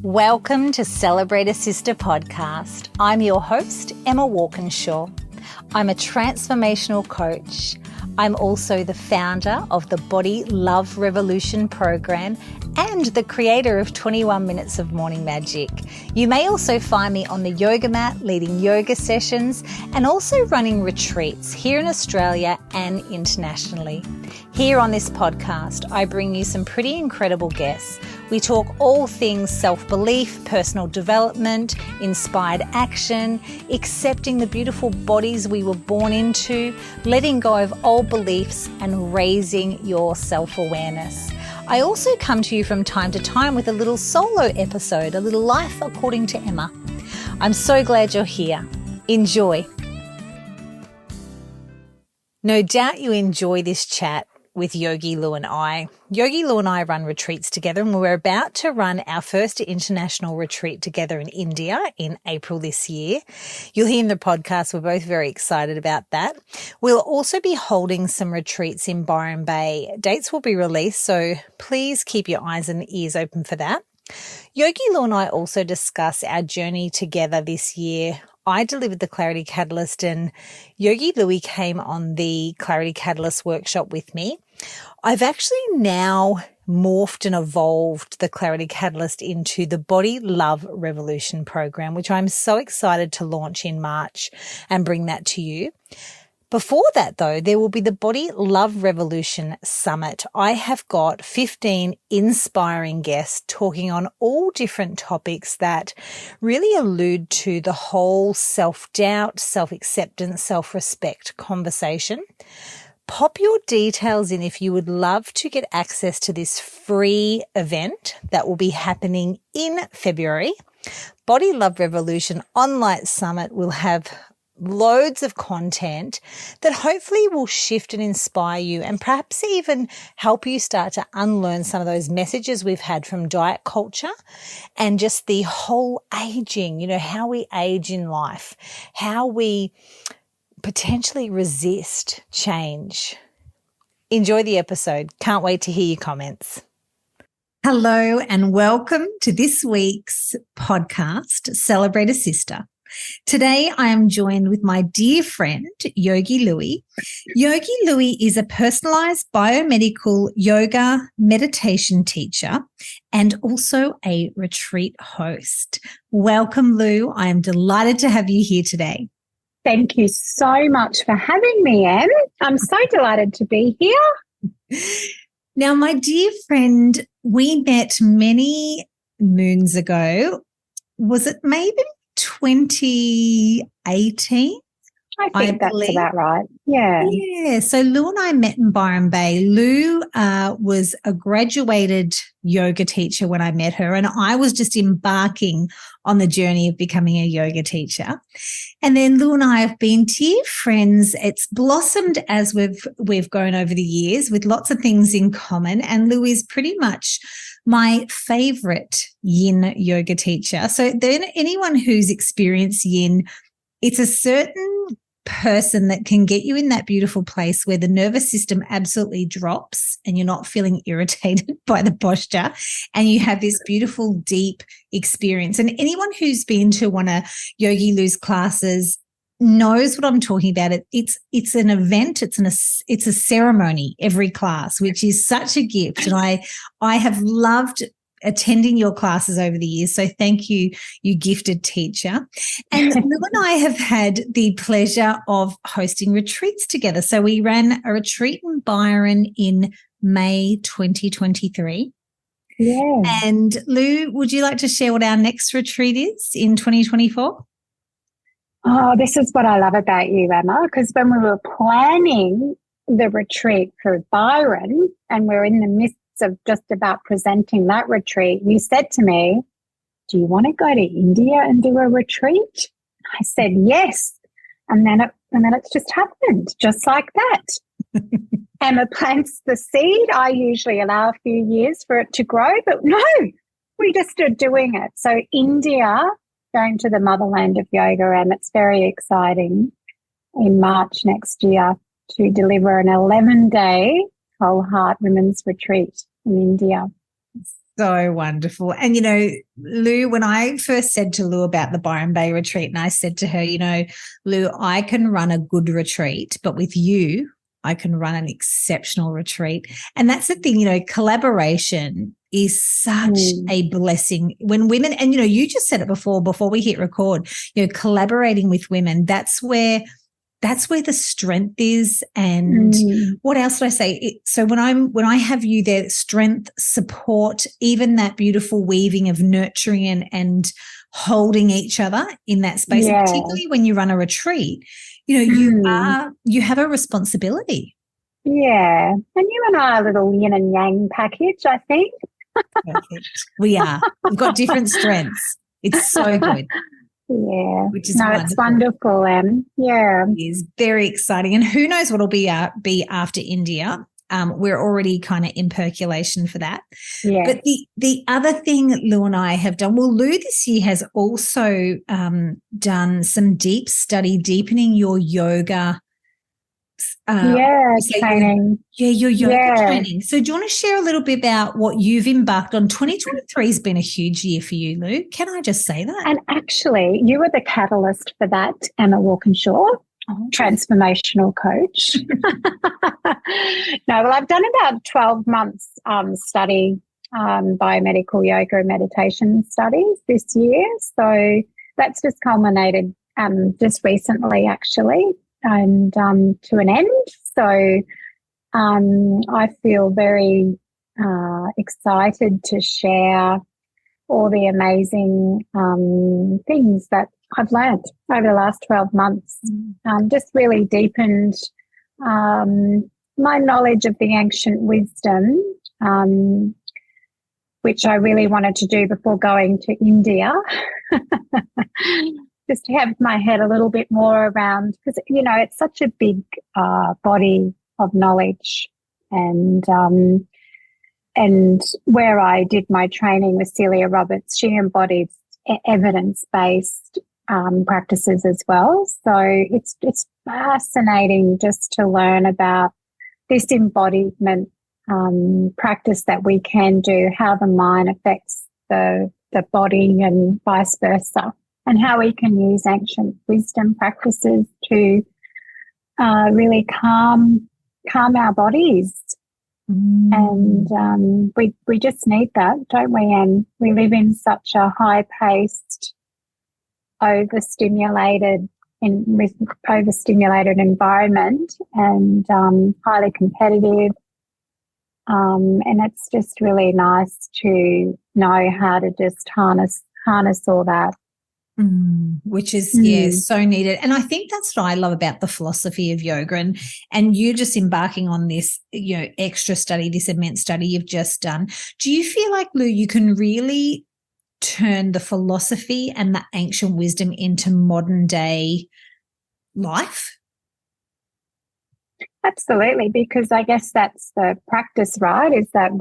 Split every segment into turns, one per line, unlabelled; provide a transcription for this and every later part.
Welcome to Celebrate a Sister podcast. I'm your host, Emma Walkinshaw. I'm a transformational coach. I'm also the founder of the Body Love Revolution program and the creator of 21 Minutes of Morning Magic. You may also find me on the yoga mat, leading yoga sessions, and also running retreats here in Australia and internationally. Here on this podcast, I bring you some pretty incredible guests. We talk all things self-belief, personal development, inspired action, accepting the beautiful bodies we were born into, letting go of old beliefs, and raising your self-awareness. I also come to you from time to time with a little solo episode, a little life according to Emma. I'm so glad you're here. Enjoy. No doubt you enjoy this chat with Yogi Lou and I. Yogi Lou and I run retreats together, and we're about to run our first international retreat together in India in April this year. You'll hear in the podcast, we're both very excited about that. We'll also be holding some retreats in Byron Bay. Dates will be released, so please keep your eyes and ears open for that. Yogi Lou and I also discuss our journey together this year. I delivered the Clarity Catalyst and Yogi Loui came on the Clarity Catalyst workshop with me. I've actually now morphed and evolved the Clarity Catalyst into the Body Love Revolution program, which I'm so excited to launch in March and bring that to you. Before that, though, there will be the Body Love Revolution Summit. I have got 15 inspiring guests talking on all different topics that really allude to the whole self-doubt, self-acceptance, self-respect conversation. Pop your details in if you would love to get access to this free event that will be happening in February. Body Love Revolution Online Summit will have loads of content that hopefully will shift and inspire you and perhaps even help you start to unlearn some of those messages we've had from diet culture and just the whole aging, how we age in life, how we potentially resist change. Enjoy the episode. Can't wait to hear your comments. Hello and welcome to this week's podcast, Celebrate a Sister. Today, I am joined with my dear friend, Yogi Loui. Yogi Loui is a personalized biomedical yoga meditation teacher and also a retreat host. Welcome, Lou. I am delighted to have you here today.
Thank you so much for having me, Em. I'm so delighted to be here.
Now, my dear friend, we met many moons ago. Was it maybe 2018?
I think that's about right. Yeah.
Yeah. So Lou and I met in Byron Bay. Lou was a graduated yoga teacher when I met her, and I was just embarking on the journey of becoming a yoga teacher. And then Lou and I have been dear friends. It's blossomed as we've grown over the years with lots of things in common. And Lou is pretty much my favorite yin yoga teacher. So then anyone who's experienced yin, it's a certain person that can get you in that beautiful place where the nervous system absolutely drops and you're not feeling irritated by the posture and you have this beautiful, deep experience. And anyone who's been to one of Yogi Lou's classes knows what I'm talking about. It's an event. It's a ceremony every class, which is such a gift. And I have loved attending your classes over the years. So thank you, you gifted teacher. And Lou and I have had the pleasure of hosting retreats together. So we ran a retreat in Byron in May 2023.
Yeah.
And Lou, would you like to share what our next retreat is in 2024?
Oh, this is what I love about you, Emma, because when we were planning the retreat for Byron and we're in the midst of just about presenting that retreat, you said to me, do you want to go to India and do a retreat? I said, yes. And then it's just happened, just like that. Emma plants the seed. I usually allow a few years for it to grow, but no, we just are doing it. So India, going to the motherland of yoga, and it's very exciting in March next year to deliver an 11-day whole heart women's retreat in India.
So wonderful. And, Lou, when I first said to Lou about the Byron Bay retreat, and I said to her, Lou, I can run a good retreat, but with you, I can run an exceptional retreat. And that's the thing, collaboration is such a blessing when women, and, you just said it before we hit record, collaborating with women, that's where the strength is. And what else did I say? So when I have you there, strength, support, even that beautiful weaving of nurturing and holding each other in that space, and particularly when you run a retreat, you have a responsibility.
Yeah. And you and I are a little yin and yang package, I think.
Perfect. We are. We've got different strengths. It's so good.
Yeah.
Which is wonderful.
It's wonderful, Em. Yeah.
It is very exciting. And who knows what will be after India. We're already kind of in percolation for that.
Yeah.
But the other thing Lou and I have done, well, Lou this year has also done some deep study, deepening your yoga
training.
Your yoga training. So do you want to share a little bit about what you've embarked on? 2023 has been a huge year for you, Lou. Can I just say that?
And actually, you were the catalyst for that, Emma Walkinshaw, transformational coach. No, well, I've done about 12 months study, biomedical yoga and meditation studies this year. So that's just culminated just recently, actually, and to an end. So I feel very excited to share all the amazing things that I've learned over the last 12 months. Just really deepened my knowledge of the ancient wisdom, which I really wanted to do before going to India. Just to have my head a little bit more around, because, it's such a big body of knowledge. And where I did my training with Celia Roberts, she embodied evidence-based practices as well. So it's fascinating just to learn about this embodiment practice that we can do, how the mind affects the body and vice versa, and how we can use ancient wisdom practices to really calm our bodies. And we just need that, don't we? And we live in such a high-paced, overstimulated environment, and highly competitive. And it's just really nice to know how to just harness all that.
Which is so needed. And I think that's what I love about the philosophy of yoga, and you just embarking on this extra study, this immense study you've just done. Do you feel like, Lou, you can really turn the philosophy and the ancient wisdom into modern day life? Absolutely, because I guess that's the practice, right? Is that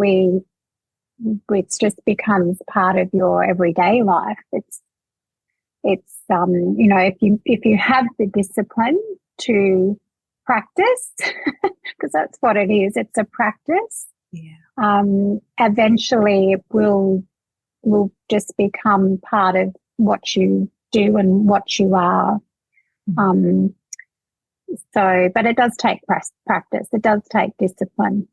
it just becomes part of your everyday life. It's if you have the discipline to practice, because that's what it is, it's a practice. Eventually it will just become part of what you do and what you are. But it does take practice. It does take discipline.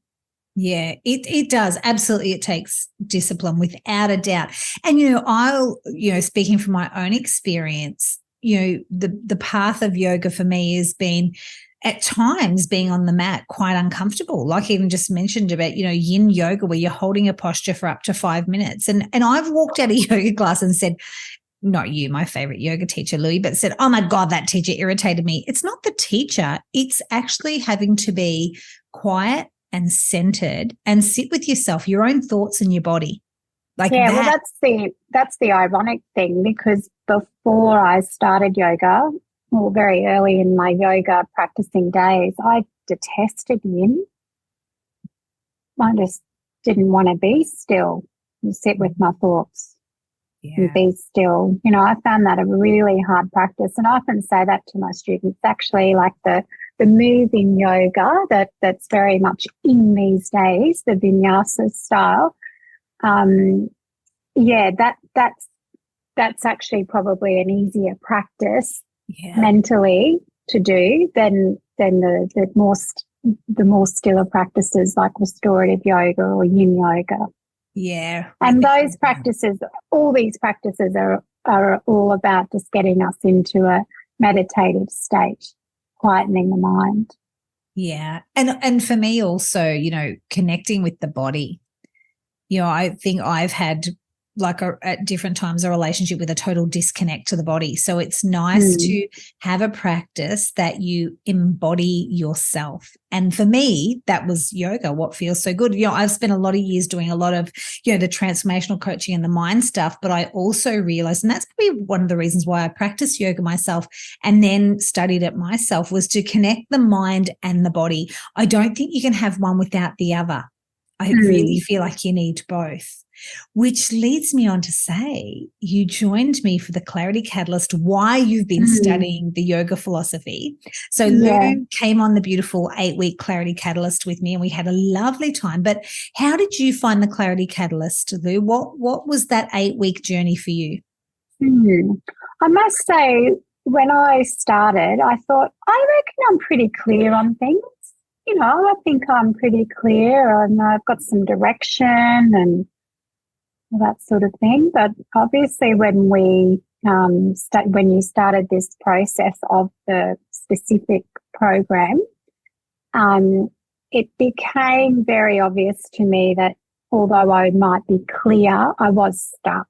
Yeah, it does. Absolutely. It takes discipline without a doubt. And, speaking from my own experience, the path of yoga for me has been at times being on the mat quite uncomfortable. Like even just mentioned about, yin yoga, where you're holding a posture for up to 5 minutes. And I've walked out of yoga class and said, not you, my favorite yoga teacher, Loui, but said, oh my God, that teacher irritated me. It's not the teacher. It's actually having to be quiet and centered and sit with yourself, your own thoughts and your body. Well, that's the ironic thing, because before I started yoga, well, very early in my yoga practicing days, I detested yin. I just didn't want to be still and sit with my thoughts and be still. I found that a really hard practice, and I often say that to my students. Actually, like the moving yoga that's very much in these days, the vinyasa style,
yeah, that's actually probably an easier practice mentally to do than the more stiller practices like restorative yoga or yin yoga.
Yeah.
And those practices, all these practices are all about just getting us into a meditative state, quietening the mind.
Yeah. And for me also, you know, connecting with the body. You know, I think I've had like at different times a relationship with a total disconnect to the body. So it's nice to have a practice that you embody yourself. And for me, that was yoga, what feels so good. You know, I've spent a lot of years doing a lot of, you know, the transformational coaching and the mind stuff, but I also realized, and that's probably one of the reasons why I practiced yoga myself and then studied it myself, was to connect the mind and the body. I don't think you can have one without the other. I really feel like you need both, which leads me on to say you joined me for the Clarity Catalyst, why you've been studying the yoga philosophy. So Lou came on the beautiful 8-week Clarity Catalyst with me and we had a lovely time. But how did you find the Clarity Catalyst, Lou? What was that 8-week journey for you?
I must say, when I started, I thought, I reckon I'm pretty clear on things. You know, I think I'm pretty clear and I've got some direction and that sort of thing. But obviously when when you started this process of the specific program, it became very obvious to me that although I might be clear, I was stuck.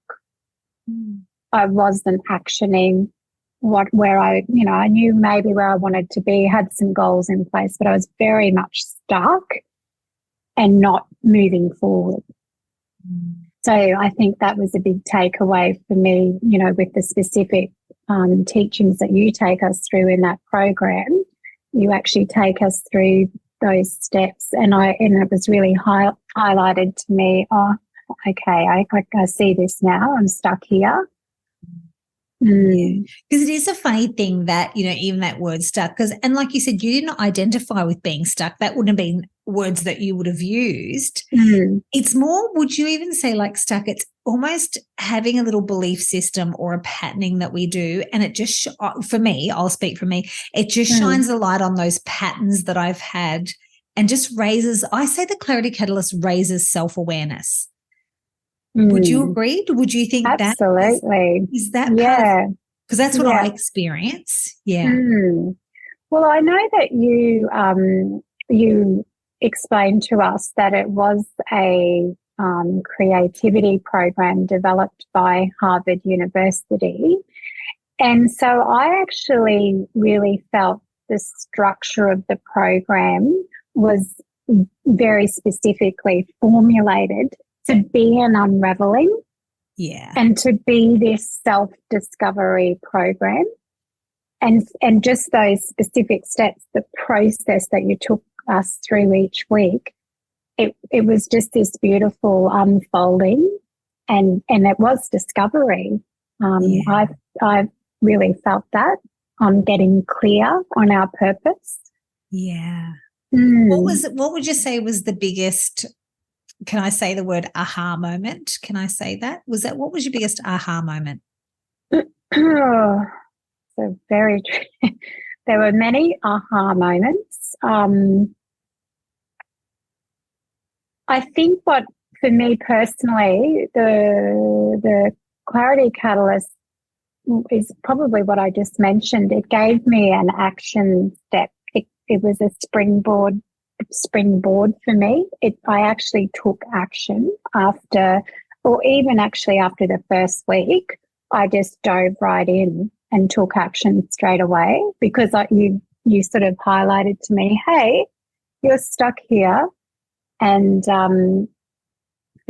I wasn't actioning where I knew maybe where I wanted to be, had some goals in place, but I was very much stuck and not moving forward. So I think that was a big takeaway for me, you know, with the specific teachings that you take us through in that program. You actually take us through those steps, and it was really highlighted to me. Oh, okay, I see this now. I'm stuck here.
Because it is a funny thing that, you know, even that word stuck, and like you said, you didn't identify with being stuck. That wouldn't have been words that you would have used. It's more, would you even say like stuck? It's almost having a little belief system or a patterning that we do. And it just, for me, I'll speak for me, it just shines a light on those patterns that I've had and just raises, I say the Clarity Catalyst raises self-awareness. Would you agree? Would you think
absolutely
is that part of, because that's what I experience.
Well, I know that you explained to us that it was a creativity program developed by Harvard University, and so I actually really felt the structure of the program was very specifically formulated to be an unraveling and to be this self-discovery program. And just those specific steps, the process that you took us through each week, it was just this beautiful unfolding and it was discovery. I've really felt that on getting clear on our purpose.
What would you say was the biggest, can I say the word aha moment? Can I say that? What was your biggest aha moment?
So very true. There were many aha moments. I think what, for me personally, the Clarity Catalyst is probably what I just mentioned. It gave me an action step. It was a springboard for me. I actually took action after the first week. I just dove right in and took action straight away because you sort of highlighted to me, hey, you're stuck here. And for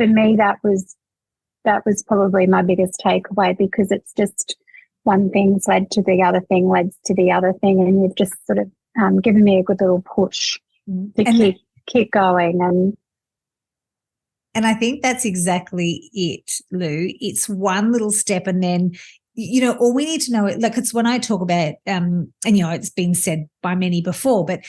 me, that was probably my biggest takeaway, because it's just one thing's led to the other thing, and you've just sort of given me a good little push to keep going.
And I think that's exactly it, Lou. It's one little step, and then all we need to know, like it's when I talk about, and, it's been said by many before, but,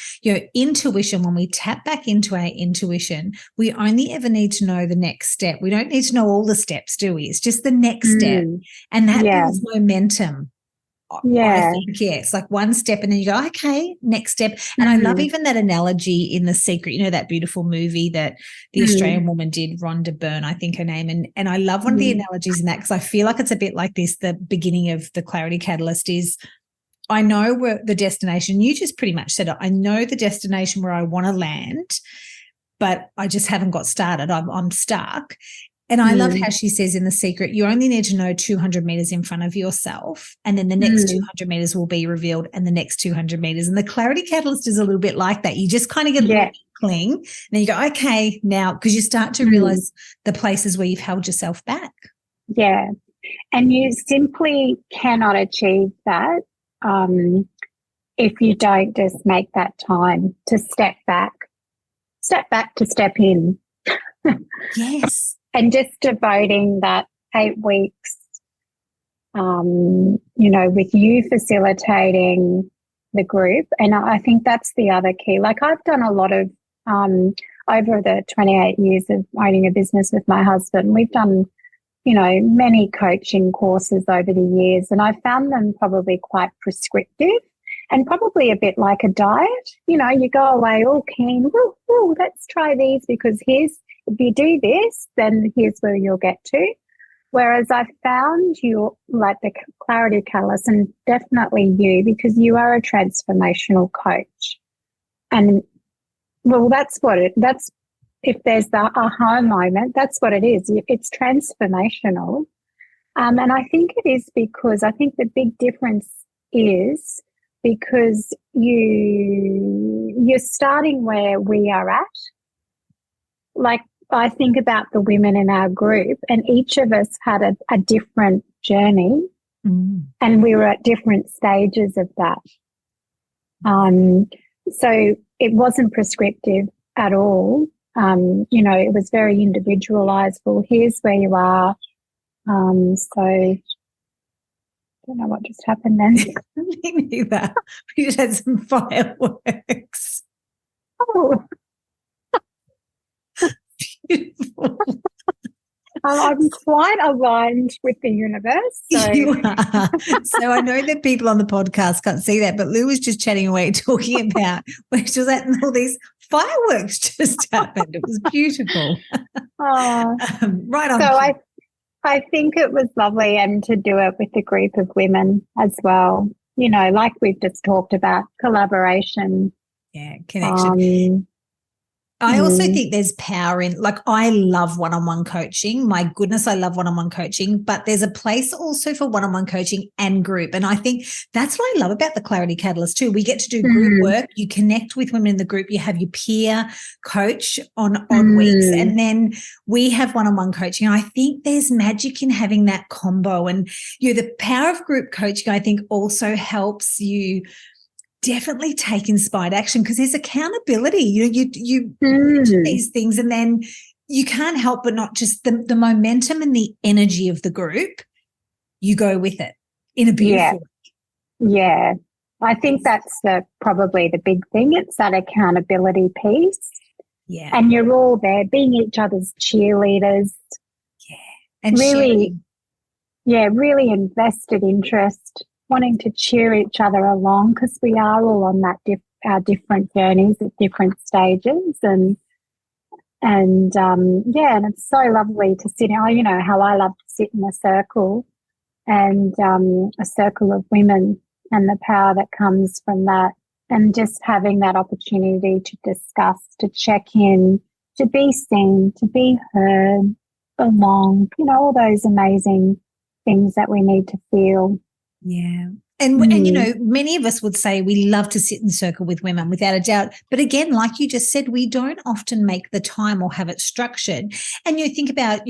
intuition, when we tap back into our intuition, we only ever need to know the next step. We don't need to know all the steps, do we? It's just the next step. And that builds momentum. I think, it's like one step and then you go, okay, next step. And I love even that analogy in The Secret, that beautiful movie that the Australian woman did, Rhonda Byrne, I think her name. And I love one of the analogies in that, because I feel like it's a bit like this. The beginning of the Clarity Catalyst is, I know where the destination, you just pretty much said it, I know the destination where I want to land, but I just haven't got started. I'm stuck. And I love how she says in The Secret, you only need to know 200 meters in front of yourself, and then the next 200 meters will be revealed, and the next 200 meters. And the Clarity Catalyst is a little bit like that. You just kind of get a little inkling, and then you go, okay, now, because you start to realize the places where you've held yourself back.
Yeah. And you simply cannot achieve that if you don't just make that time to step back to step in.
Yes.
And just devoting that 8 weeks, with you facilitating the group. And I think that's the other key. Like, I've done a lot of, over the 28 years of owning a business with my husband, we've done, many coaching courses over the years, and I found them probably quite prescriptive and probably a bit like a diet. You go away all keen, let's try these, because if you do this, then here's where you'll get to. Whereas I found you, like the Clarity Catalyst, and definitely you, because you are a transformational coach. And, that's if there's the aha moment, that's what it is. It's transformational. And I think it is because I think the big difference is because you're starting where we are at. Like, I think about the women in our group, and each of us had a different journey, and we were at different stages of that. So it wasn't prescriptive at all. It was very individualized. Well, here's where you are. So I don't know what just happened then.
Me neither. We just had some fireworks.
Oh.
Beautiful.
I'm quite aligned with the universe. So.
You are. So I know that people on the podcast can't see that, but Lou was just chatting away, talking about where she was at, and all these fireworks just happened. It was beautiful. Right on.
So I think it was lovely, and to do it with a group of women as well. Like we've just talked about, collaboration.
Yeah, connection. I also think there's power in, like, I love one-on-one coaching. My goodness, I love one-on-one coaching, but there's a place also for one-on-one coaching and group. And I think that's what I love about the Clarity Catalyst too. We get to do group work. You connect with women in the group. You have your peer coach on weeks, and then we have one-on-one coaching. I think there's magic in having that combo. And, the power of group coaching, I think, also helps you definitely take inspired action, because there's accountability. You do these things, and then you can't help but not just the momentum and the energy of the group. You go with it in a beautiful way.
Yeah. I think that's probably the big thing. It's that accountability piece.
Yeah.
And you're all there being each other's cheerleaders.
Yeah. And
really, really invested interest, wanting to cheer each other along, because we are all on that our different journeys at different stages, and it's so lovely to sit. How I love to sit in a circle, and a circle of women, and the power that comes from that, and just having that opportunity to discuss, to check in, to be seen, to be heard, belong. All those amazing things that we need to feel.
Yeah. And many of us would say we love to sit in circle with women, without a doubt. But again, like you just said, we don't often make the time or have it structured. And you think about,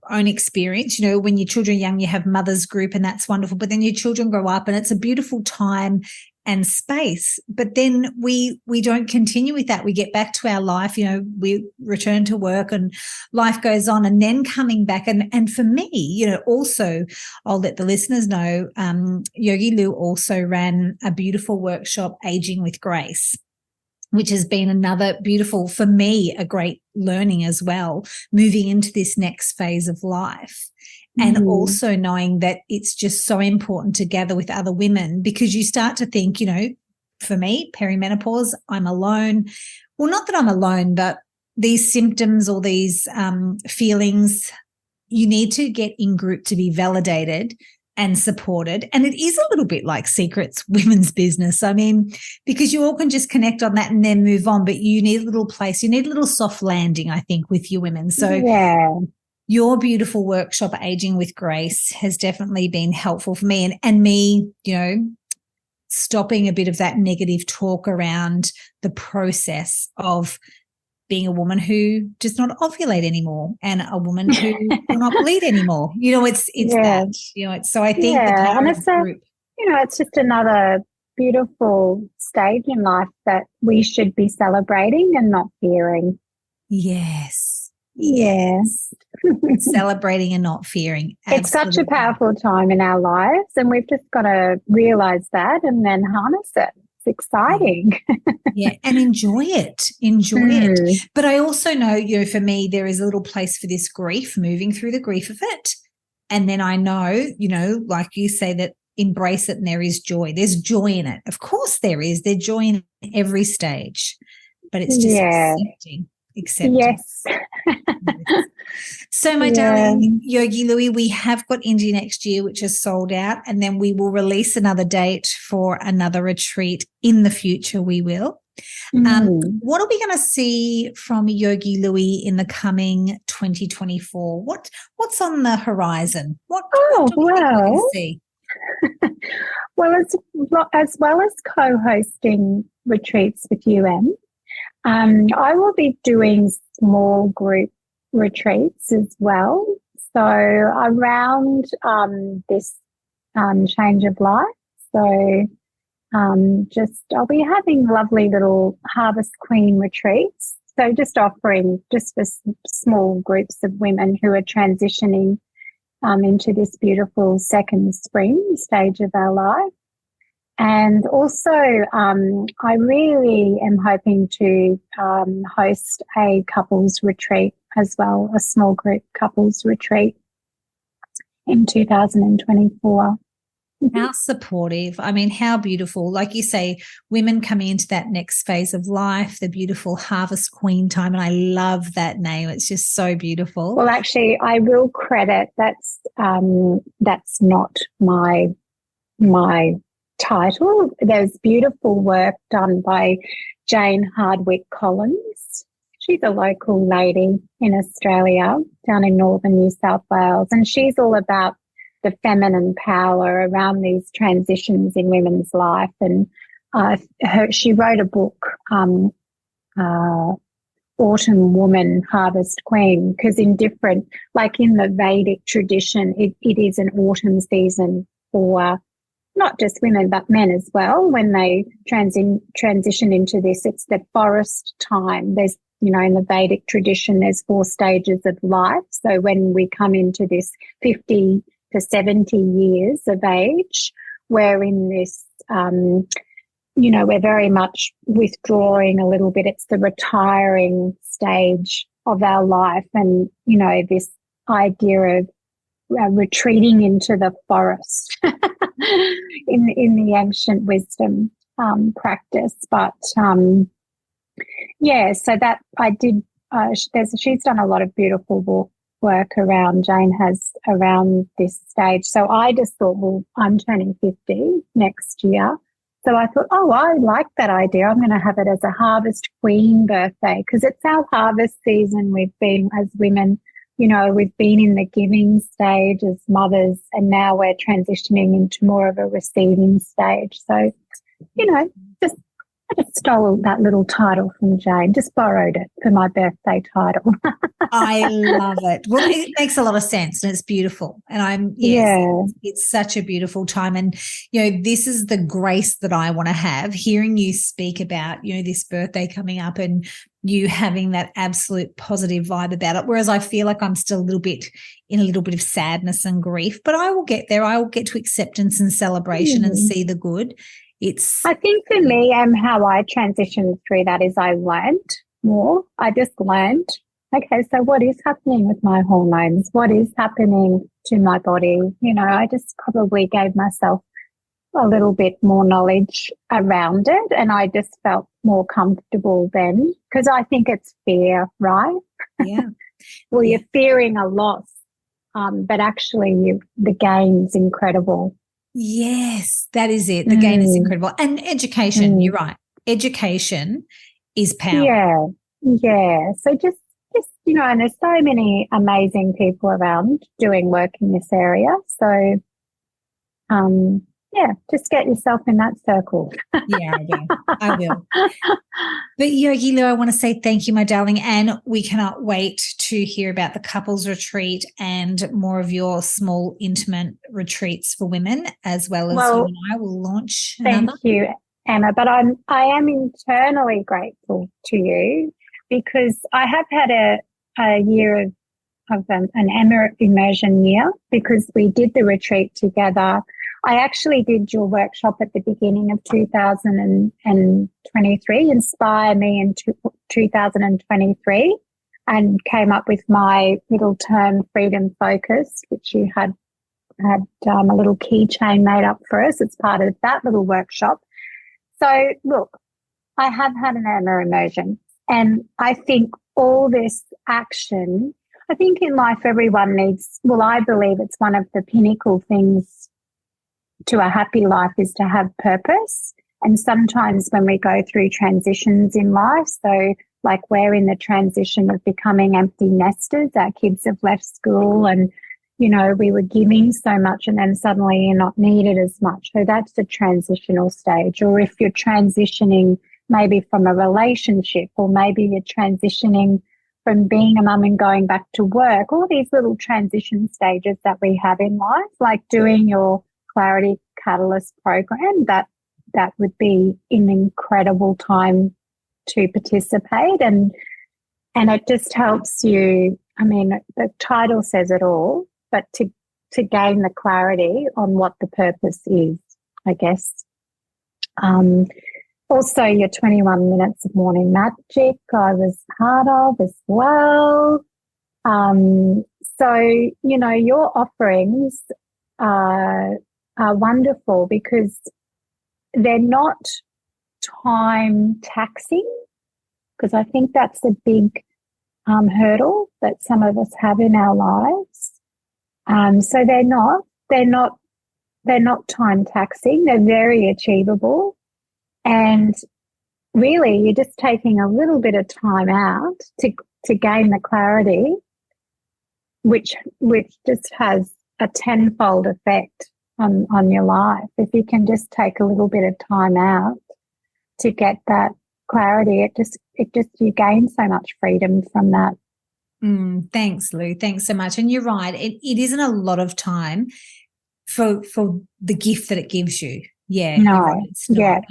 own experience, when your children are young, you have mother's group, and that's wonderful. But then your children grow up, and it's a beautiful time and space, but then we don't continue with that. We get back to our life, we return to work and life goes on, and then coming back. And for me, also I'll let the listeners know, Yogi Lou also ran a beautiful workshop, Aging with Grace, which has been another beautiful, for me, a great learning as well, moving into this next phase of life. And also knowing that it's just so important to gather with other women, because you start to think, for me, perimenopause, I'm alone. Well, not that I'm alone, but these symptoms or these feelings, you need to get in group to be validated and supported. And it is a little bit like secrets women's business. I mean, because you all can just connect on that and then move on, but you need a little place, you need a little soft landing, I think, with your women. So your beautiful workshop, Aging with Grace, has definitely been helpful for me, and me, stopping a bit of that negative talk around the process of being a woman who does not ovulate anymore and a woman who will not bleed anymore. It's that, so I think the power of group.
It's just another beautiful stage in life that we should be celebrating and not fearing.
Yes. Celebrating and not fearing. Absolutely.
It's such a powerful time in our lives, and we've just got to realize that and then harness it. It's exciting.
And enjoy it. It. But I also know, for me, there is a little place for this grief, moving through the grief of it. And then I know, like you say, that embrace it, and there is joy. There's joy in it. Of course there is. There's joy in every stage, but it's just accepting.
Yes.
So, my darling Yogi Loui, we have got India next year, which is sold out, and then we will release another date for another retreat in the future. We will. What are we going to see from Yogi Loui in the coming 2024? What's on the horizon? What do we think we can see?
Well, as well as co-hosting retreats with UN, I will be doing small group retreats as well. So around this change of life. So I'll be having lovely little Harvest Queen retreats. So just offering just for small groups of women who are transitioning into this beautiful second spring stage of our life. And also, I really am hoping to host a couples retreat as well, a small group couples retreat in 2024.
How supportive. I mean, how beautiful. Like you say, women coming into that next phase of life, the beautiful Harvest Queen time. And I love that name. It's just so beautiful.
Well, actually, I will credit that's not my title. There's beautiful work done by Jane Hardwick Collins. She's a local lady in Australia, down in northern New South Wales, and she's all about the feminine power around these transitions in women's life. And she wrote a book, Autumn Woman, Harvest Queen, because in the Vedic tradition, it is an autumn season for not just women, but men as well. When they transition into this, it's the forest time. There's, in the Vedic tradition, there's 4 stages of life. So when we come into this 50 to 70 years of age, we're in this, we're very much withdrawing a little bit. It's the retiring stage of our life. And, this idea of retreating into the forest in the ancient wisdom practice. But so that I did. She's done a lot of beautiful work Jane has around this stage. So I just thought, well, I'm turning 50 next year. So I thought, I like that idea. I'm going to have it as a Harvest Queen birthday, because it's our harvest season. We've been, as women, we've been in the giving stage as mothers, and now we're transitioning into more of a receiving stage. So, just I just stole that little title from Jane, just borrowed it for my birthday title.
I love it. Well, it makes a lot of sense and it's beautiful. And
Yeah.
it's such a beautiful time. And, this is the grace that I want to have, hearing you speak about, this birthday coming up and you having that absolute positive vibe about it. Whereas I feel like I'm still in a little bit of sadness and grief, but I will get there. I will get to acceptance and celebration and see the good.
I think for me, how I transitioned through that is I learned more. I just learned, okay, so what is happening with my hormones? What is happening to my body? I just probably gave myself a little bit more knowledge around it, and I just felt more comfortable then, because I think it's fear, right?
Yeah.
Well, you're fearing a loss, but actually the gain's incredible.
Yes, that is it. The gain is incredible. And education, you're right. Education is power.
Yeah. So just and there's so many amazing people around doing work in this area. So, just get yourself in that circle.
Yeah, I will. But Yogi Lou, I want to say thank you, my darling, and we cannot wait to hear about the couples retreat and more of your small, intimate retreats for women, as well as you and I will launch another.
Thank you, Emma. But I am internally grateful to you, because I have had a year of an Emma immersion year, because we did the retreat together. I actually did your workshop at the beginning of 2023, Inspire Me in 2023, and came up with my little term, freedom focus, which you had a little keychain made up for us. It's part of that little workshop. So look, I have had an Emma immersion, and I think all this action, I think in life everyone needs, I believe it's one of the pinnacle things to a happy life is to have purpose. And sometimes when we go through transitions in life, so like we're in the transition of becoming empty nesters, our kids have left school and, we were giving so much and then suddenly you're not needed as much. So that's the transitional stage. Or if you're transitioning maybe from a relationship, or maybe you're transitioning from being a mum and going back to work, all these little transition stages that we have in life, like doing your Clarity Catalyst program, that would be an incredible time to participate, and it just helps you. I mean, the title says it all, but to gain the clarity on what the purpose is, I guess. Also, your 21 minutes of morning magic I was part of as well. So, your offerings are wonderful because they're not time taxing, because I think that's a big hurdle that some of us have in our lives. So they're not time taxing. They're very achievable, and really you're just taking a little bit of time out to gain the clarity, which just has a tenfold effect on your life. If you can just take a little bit of time out to get that clarity, it just you gain so much freedom from that.
Thanks, Lou. Thanks so much. And you're right. It isn't a lot of time for the gift that it gives you. Yeah.
No.
You're right. It's not.
Yeah.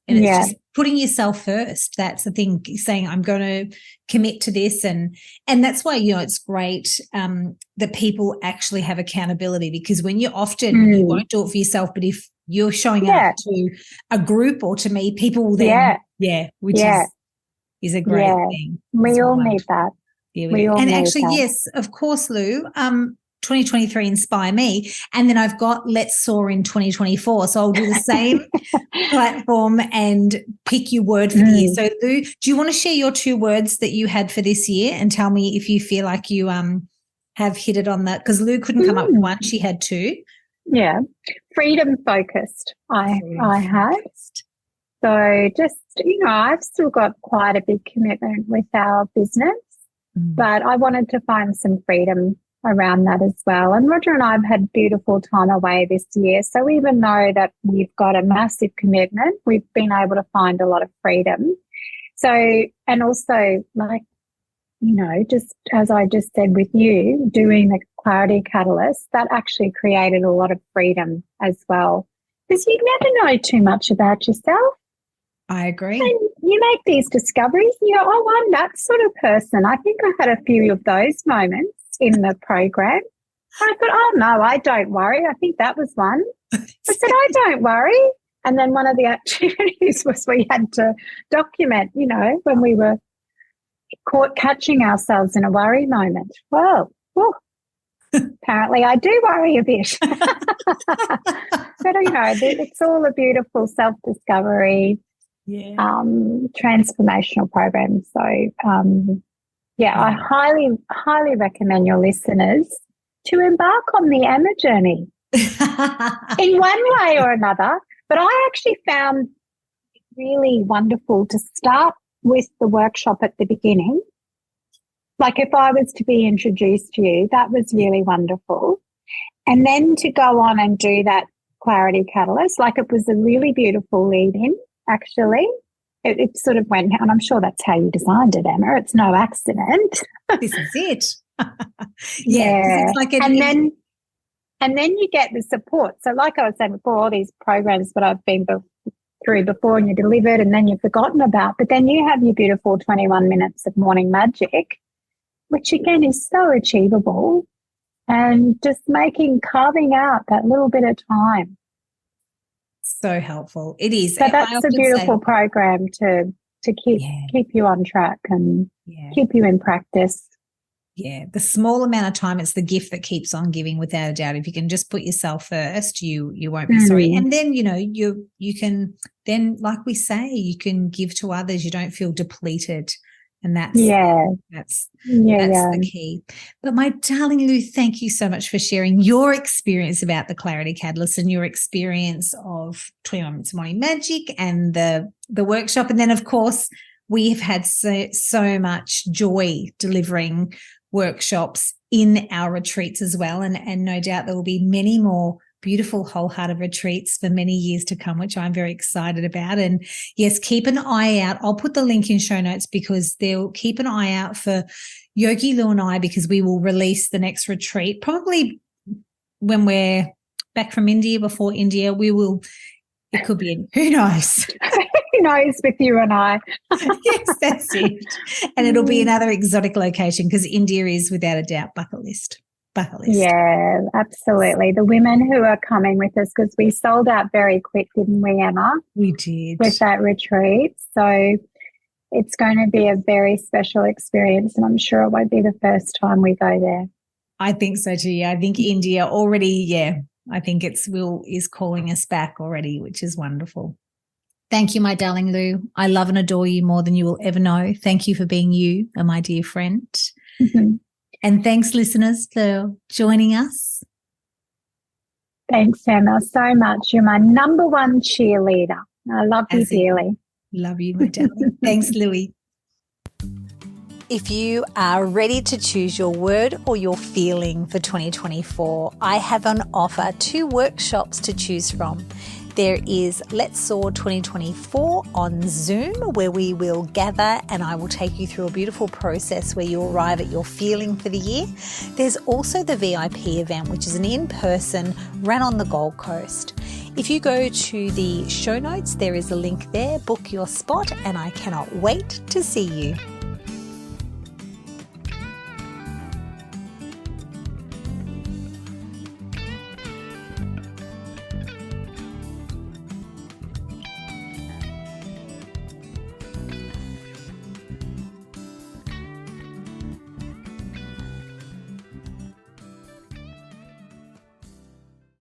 It's just putting yourself first. That's the thing, saying I'm going to commit to this. And that's why, it's great that people actually have accountability, because when you won't do it for yourself, but if you're showing up to a group or to me, people will then, which is a great thing.
We all need that.
Yeah, we do. And actually, yes, of course, Lou, 2023 Inspire Me, and then I've got Let's Soar in 2024. So I'll do the same platform and pick your word for the year. So Lou, do you want to share your 2 words that you had for this year and tell me if you feel like you have hit it on that? Because Lou couldn't come up with one. She had 2.
Yeah. Freedom focused. I had. So just, I've still got quite a big commitment with our business, but I wanted to find some freedom around that as well. And Roger and I have had beautiful time away this year. So even though that we've got a massive commitment, we've been able to find a lot of freedom. So, and also like, you know, just as I just said with you, doing the Clarity Catalyst, that actually created a lot of freedom as well. Because you never know too much about yourself.
I agree.
And you make these discoveries, and you go, oh, I'm that sort of person. I think I had a few of those moments in the program. I thought, oh, no, I don't worry. I think that was one. I said, I don't worry. And then one of the activities was we had to document, you know, when we were caught catching ourselves in a worry moment. Well, apparently I do worry a bit. But, you know, it's all a beautiful self-discovery, transformational program. So, I highly, highly recommend your listeners to embark on the Emma journey in one way or another. But I actually found it really wonderful to start with the workshop at the beginning. Like if I was to be introduced to you, that was really wonderful. And then to go on and do that Clarity Catalyst, like it was a really beautiful lead-in, actually. It sort of went, and I'm sure that's how you designed it, Emma. It's no accident.
This is it.
Yeah.
It's like
and then you get the support. So like I was saying before, all these programs that I've been through before and you delivered and then you've forgotten about, but then you have your beautiful 21 minutes of morning magic, which again is so achievable, and just carving out that little bit of time.
So helpful. It is.
So that's a beautiful program to keep you on track and keep you in practice.
Yeah, the small amount of time, it's the gift that keeps on giving, without a doubt. If you can just put yourself first, you won't be sorry. And then, you know, you can then, like we say, you can give to others. You don't feel depleted. And that's the key. But my darling Lou, thank you so much for sharing your experience about the Clarity Catalyst and your experience of 21 Minutes of Morning Magic and the workshop. And then, of course, we have had so much joy delivering workshops in our retreats as well. And no doubt there will be many more beautiful wholehearted retreats for many years to come, which I'm very excited about. And yes, keep an eye out. I'll put the link in show notes because they'll keep an eye out for Yogi Lou and I, because we will release the next retreat probably when we're back from India. Before India, it could be who knows.
Who knows with you and I.
Yes, that's it. And it'll be another exotic location because India is without a doubt bucket list.
Yeah, absolutely. The women who are coming with us, because we sold out very quick, didn't we, Emma?
We did.
With that retreat. So it's going to be a very special experience, and I'm sure it won't be the first time we go there.
I think so too. Yeah, I think India already, I think is calling us back already, which is wonderful. Thank you, my darling Lou. I love and adore you more than you will ever know. Thank you for being you and my dear friend. Mm-hmm. And thanks, listeners, for joining us.
Thanks, Emma, so much. You're my number one cheerleader. I love you dearly.
Love you, my darling. Thanks, Louie. If you are ready to choose your word or your feeling for 2024, I have on offer 2 workshops to choose from. There is Let's Soar 2024 on Zoom, where we will gather and I will take you through a beautiful process where you arrive at your feeling for the year. There's also the VIP event, which is an in-person run on the Gold Coast. If you go to the show notes, there is a link there. Book your spot, and I cannot wait to see you.